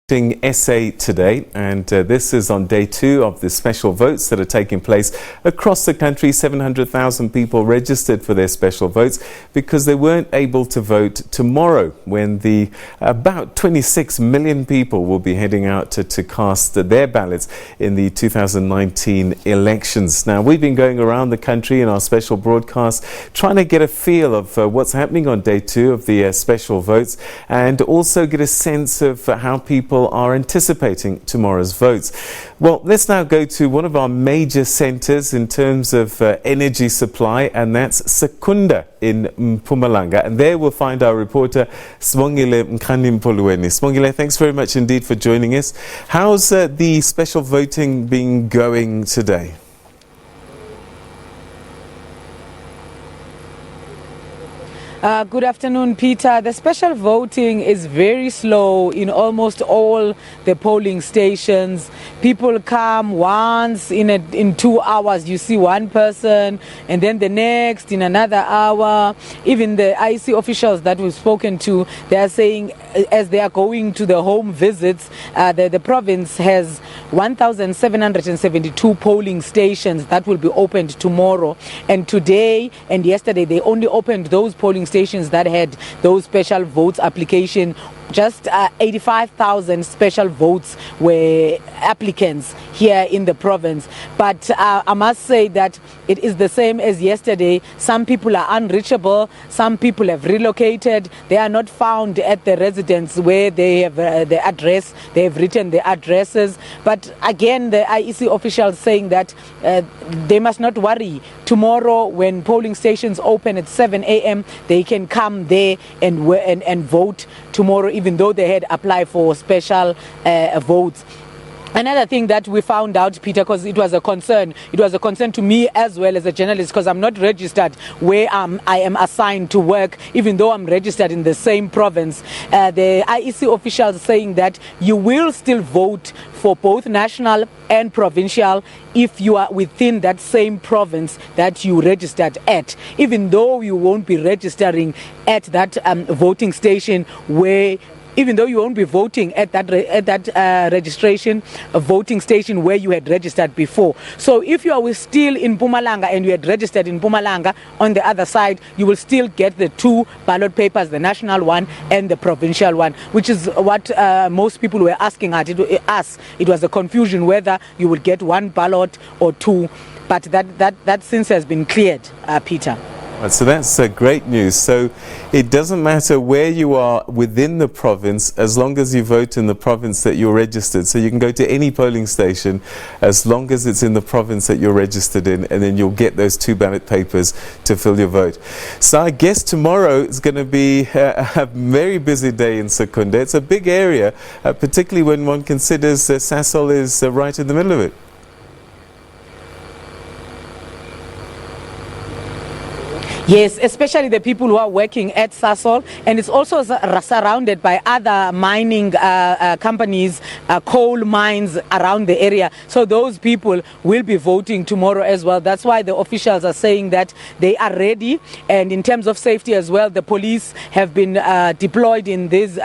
SA today, and this is on day 2 of the special votes that are taking place across the country. 700,000 people registered for their special votes because they weren't able to vote tomorrow, when the about 26 million people will be heading out to cast their ballots in the 2019 elections. Now, we've been going around the country in our special broadcast trying to get a feel of what's happening on day 2 of the special votes, and also get a sense of how people are anticipating tomorrow's votes. Well, let's now go to one of our major centres in terms of energy supply, and that's Secunda in Mpumalanga. And there we'll find our reporter Sibongile Mkani-Mpolweni. Sibongile, thanks very much indeed for joining us. How's the special voting been going today? Good afternoon, Peter. The special voting is very slow in almost all the polling stations. People come once in 2 hours. You see one person, and then the next in another hour. Even the IEC officials that we've spoken to, they are saying as they are going to the home visits, the province has 1,772 polling stations that will be opened tomorrow. And today and yesterday, they only opened those polling stations that had those special votes application. Just 85,000 special votes were applicants here in the province. But I must say that it is the same as yesterday. Some people are unreachable. Some people have relocated. They are not found at the residence where they have the address. They have written the addresses. But again, the IEC officials saying that they must not worry. Tomorrow, when polling stations open at 7 a.m., they can come there and vote tomorrow, even though they had applied for special votes. Another thing that we found out, Peter, because it was a concern to me as well as a journalist, because I'm not registered where I am assigned to work, even though I'm registered in the same province. The IEC officials saying that you will still vote for both national and provincial if you are within that same province that you registered at, even though you won't be registering at that voting station where even though you won't be voting at that registration voting station where you had registered before. So if you are still in Mpumalanga and you had registered in Mpumalanga, on the other side, you will still get the 2 ballot papers, the national one and the provincial one, which is what most people were asking us. It was a confusion whether you would get 1 ballot or 2, but that since has been cleared, Peter. So that's great news. So it doesn't matter where you are within the province, as long as you vote in the province that you're registered. So you can go to any polling station as long as it's in the province that you're registered in, and then you'll get those 2 ballot papers to fill your vote. So I guess tomorrow is going to be a very busy day in Secunda. It's a big area, particularly when one considers Sasol is right in the middle of it. Yes, especially the people who are working at Sasol, and it's also surrounded by other mining companies, coal mines around the area. So those people will be voting tomorrow as well. That's why the officials are saying that they are ready. And in terms of safety as well, the police have been deployed in these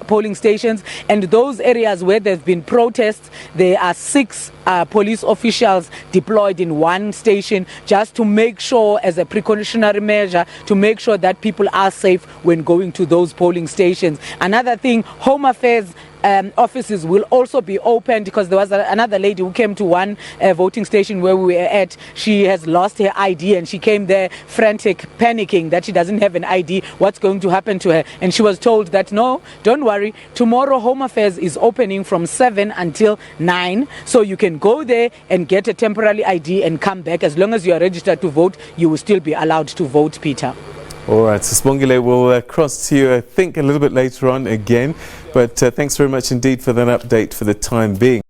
polling stations. And those areas where there's been protests, there are 6 police officials deployed in one station, just to make sure, as a precautionary measure, to make sure that people are safe when going to those polling stations. Another thing, Home Affairs offices will also be opened, because there was another lady who came to one voting station where we were at. She has lost her ID, and she came there frantic, panicking that she doesn't have an ID. What's going to happen to her? And she was told that no, don't worry, tomorrow Home Affairs is opening from 7 until 9, so you can go there and get a temporary ID and come back. As long as you are registered to vote, you will still be allowed to vote, Peter. All right, so Sibongile will cross to you, I think, a little bit later on again. But thanks very much indeed for that update for the time being.